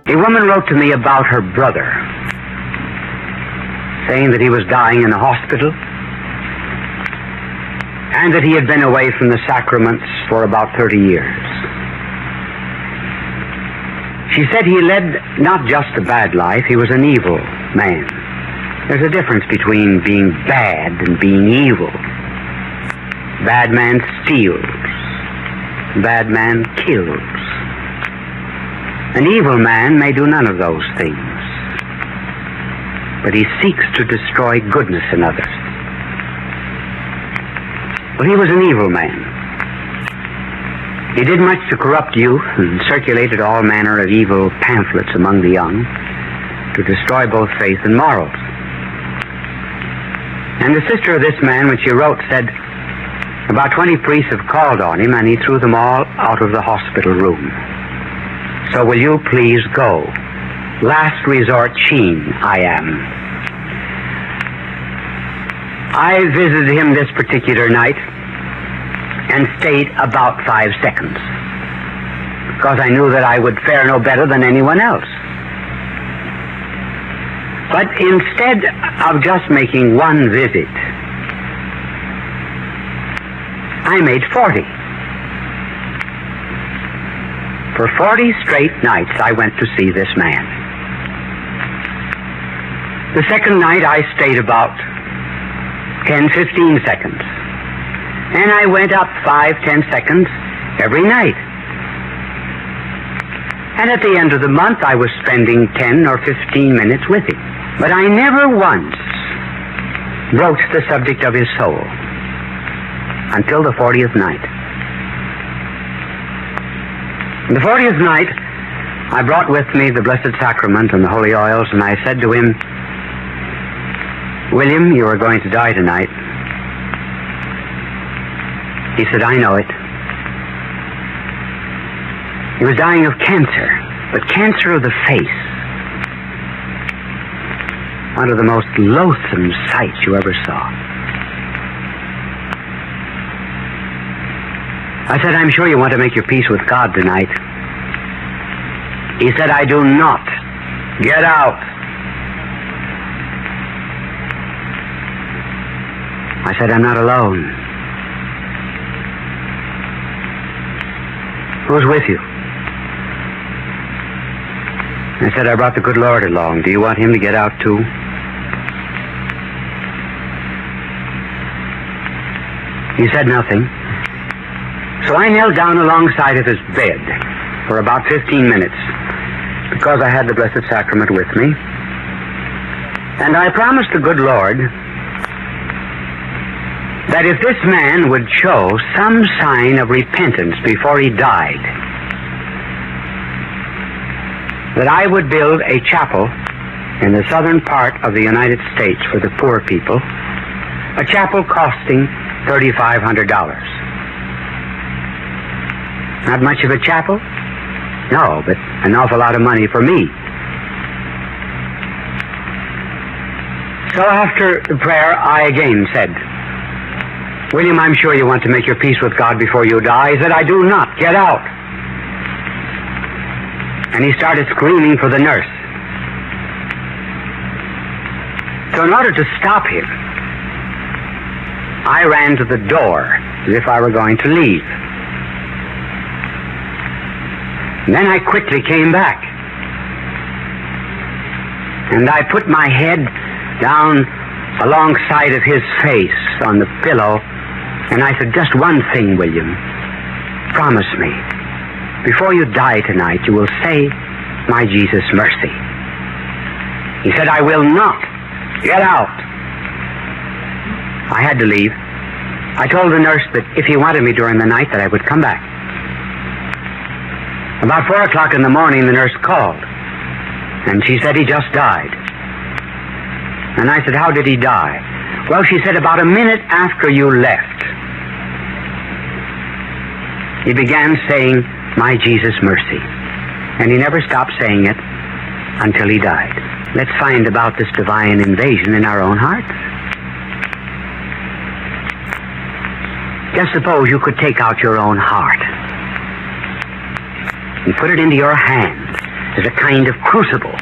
A woman wrote to me about her brother, saying that he was dying in the hospital and that he had been away from the sacraments for about 30 years. She said he led not just a bad life, he was an evil man. There's a difference between being bad and being evil. Bad man steals. Bad man kills. An evil man may do none of those things, but he seeks to destroy goodness in others. Well, he was an evil man. He did much to corrupt youth and circulated all manner of evil pamphlets among the young to destroy both faith and morals. And the sister of this man, when she wrote, said about 20 priests have called on him and he threw them all out of the hospital room. So will you please go? Last resort Sheen, I am. I visited him this particular night and stayed about 5 seconds because I knew that I would fare no better than anyone else. But instead of just making one visit, I made 40. For 40 straight nights, I went to see this man. The second night, I stayed about 10, 15 seconds. And I went up 5, 10 seconds every night. And at the end of the month, I was spending 10 or 15 minutes with him. But I never once broached the subject of his soul until the 40th night. On the 40th night, I brought with me the Blessed Sacrament and the holy oils, and I said to him, William, you are going to die tonight. He said, I know it. He was dying of cancer, but cancer of the face. One of the most loathsome sights you ever saw. I said, I'm sure you want to make your peace with God tonight. He said, I do not. Get out. I said, I'm not alone. Who's with you? I said, I brought the good Lord along. Do you want him to get out too? He said nothing. So I knelt down alongside of his bed for about 15 minutes because I had the Blessed Sacrament with me. And I promised the good Lord that if this man would show some sign of repentance before he died, that I would build a chapel in the southern part of the United States for the poor people, a chapel costing $3,500. Not much of a chapel? No, but an awful lot of money for me. So after the prayer, I again said, William, I'm sure you want to make your peace with God before you die. He said, I do not. Get out. And he started screaming for the nurse. So in order to stop him, I ran to the door as if I were going to leave. And then I quickly came back. And I put my head down alongside of his face on the pillow, and I said, just one thing, William. Promise me, before you die tonight, you will say, my Jesus, mercy. He said, I will not. Get out. I had to leave. I told the nurse that if he wanted me during the night, that I would come back. About 4 o'clock in the morning, the nurse called, and she said he just died. And I said, how did he die? Well, she said, about a minute after you left, he began saying, my Jesus, mercy. And he never stopped saying it until he died. Let's find about this divine invasion in our own hearts. Just suppose you could take out your own heart and put it into your hands is a kind of crucible.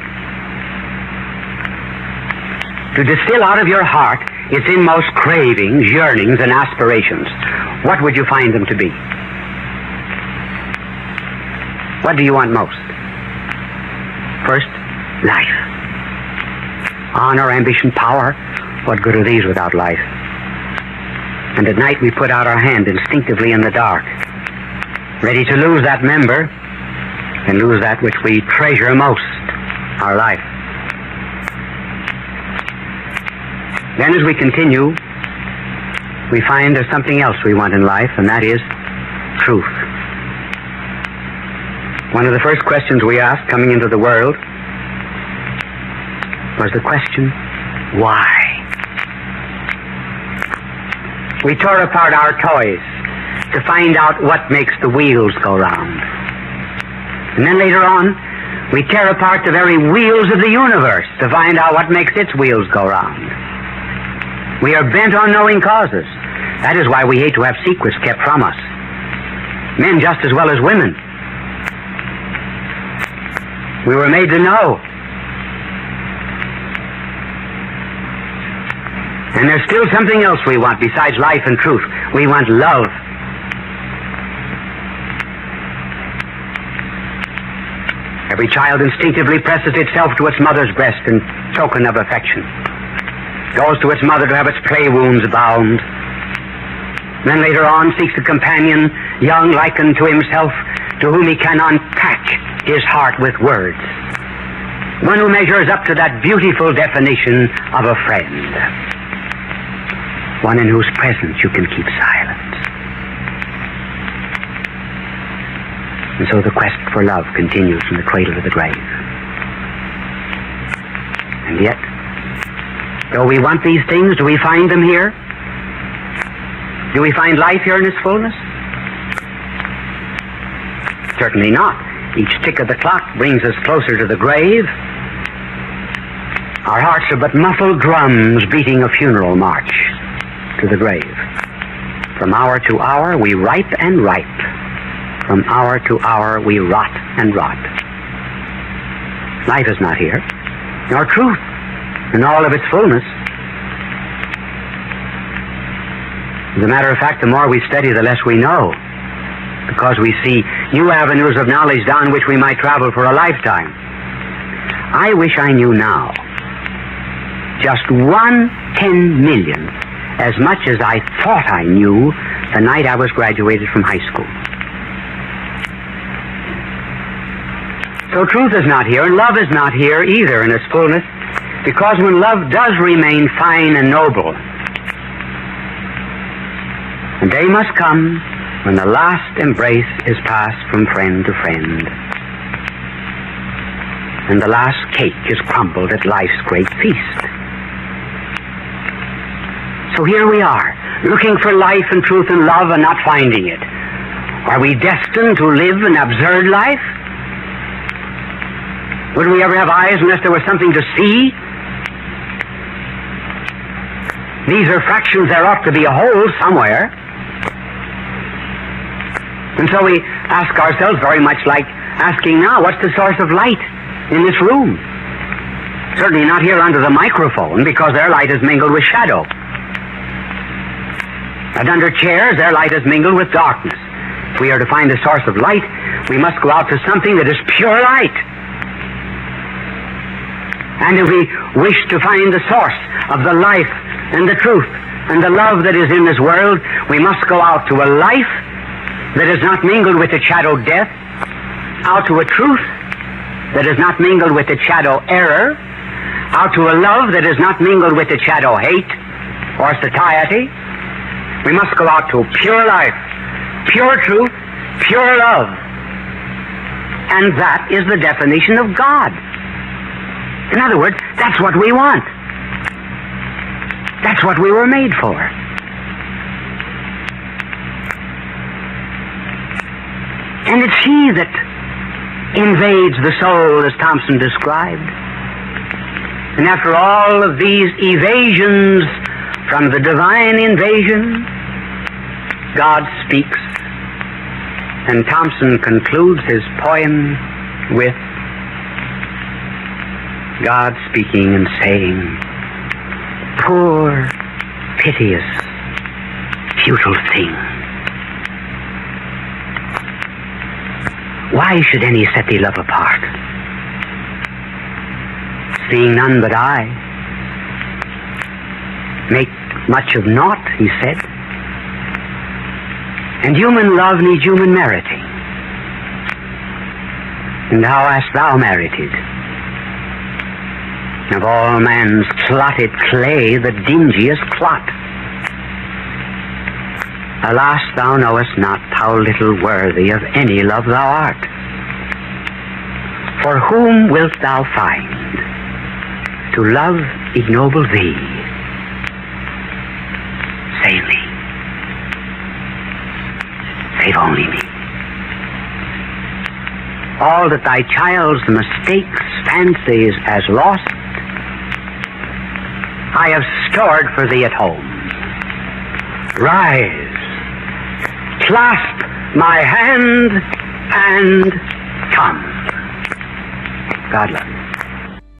To distill out of your heart its inmost cravings, yearnings, and aspirations, what would you find them to be? What do you want most? First, life. Honor, ambition, power. What good are these without life? And at night we put out our hand instinctively in the dark, ready to lose that member and lose that which we treasure most, our life. Then as we continue, we find there's something else we want in life, and that is truth. One of the first questions we asked coming into the world was the question, why? We tore apart our toys to find out what makes the wheels go round. And then later on, we tear apart the very wheels of the universe to find out what makes its wheels go round. We are bent on knowing causes. That is why we hate to have secrets kept from us. Men just as well as women. We were made to know. And there's still something else we want besides life and truth. We want love. Every child instinctively presses itself to its mother's breast in token of affection. Goes to its mother to have its play wounds bound. Then later on seeks a companion, young like unto himself, to whom he can unpack his heart with words. One who measures up to that beautiful definition of a friend. One in whose presence you can keep silent. And so the quest for love continues from the cradle to the grave. And yet, though we want these things, do we find them here? Do we find life here in its fullness? Certainly not. Each tick of the clock brings us closer to the grave. Our hearts are but muffled drums beating a funeral march to the grave. From hour to hour we ripe and ripe. From hour to hour we rot and rot. Life is not here, nor truth in all of its fullness. As a matter of fact, the more we study, the less we know, because we see new avenues of knowledge down which we might travel for a lifetime. I wish I knew now just 1/10,000,000th as much as I thought I knew the night I was graduated from high school. So truth is not here, and love is not here either in its fullness, because when love does remain fine and noble, the day must come when the last embrace is passed from friend to friend, and the last cake is crumbled at life's great feast. So here we are, looking for life and truth and love and not finding it. Are we destined to live an absurd life? Would we ever have eyes unless there was something to see? These are fractions. There ought to be a whole somewhere. And so we ask ourselves, very much like asking now, what's the source of light in this room? Certainly not here under the microphone, because their light is mingled with shadow. And under chairs, their light is mingled with darkness. If we are to find the source of light, we must go out to something that is pure light. And if we wish to find the source of the life and the truth and the love that is in this world, we must go out to a life that is not mingled with the shadow death, out to a truth that is not mingled with the shadow error, out to a love that is not mingled with the shadow hate or satiety. We must go out to pure life, pure truth, pure love. And that is the definition of God. In other words, that's what we want. That's what we were made for. And it's He that invades the soul, as Thompson described. And after all of these evasions from the divine invasion, God speaks. And Thompson concludes his poem with, God speaking and saying, poor, piteous, futile thing. Why should any set thee love apart? Seeing none but I, make much of naught, he said. And human love needs human meriting. And how hast thou merited? Of all man's clotted clay, the dingiest clot. Alas, thou knowest not how little worthy of any love thou art. For whom wilt thou find to love ignoble thee? Save me. Save only me. All that thy child's mistakes, fancies as lost, I have stored for thee at home. Rise, clasp my hand, and come. God love you.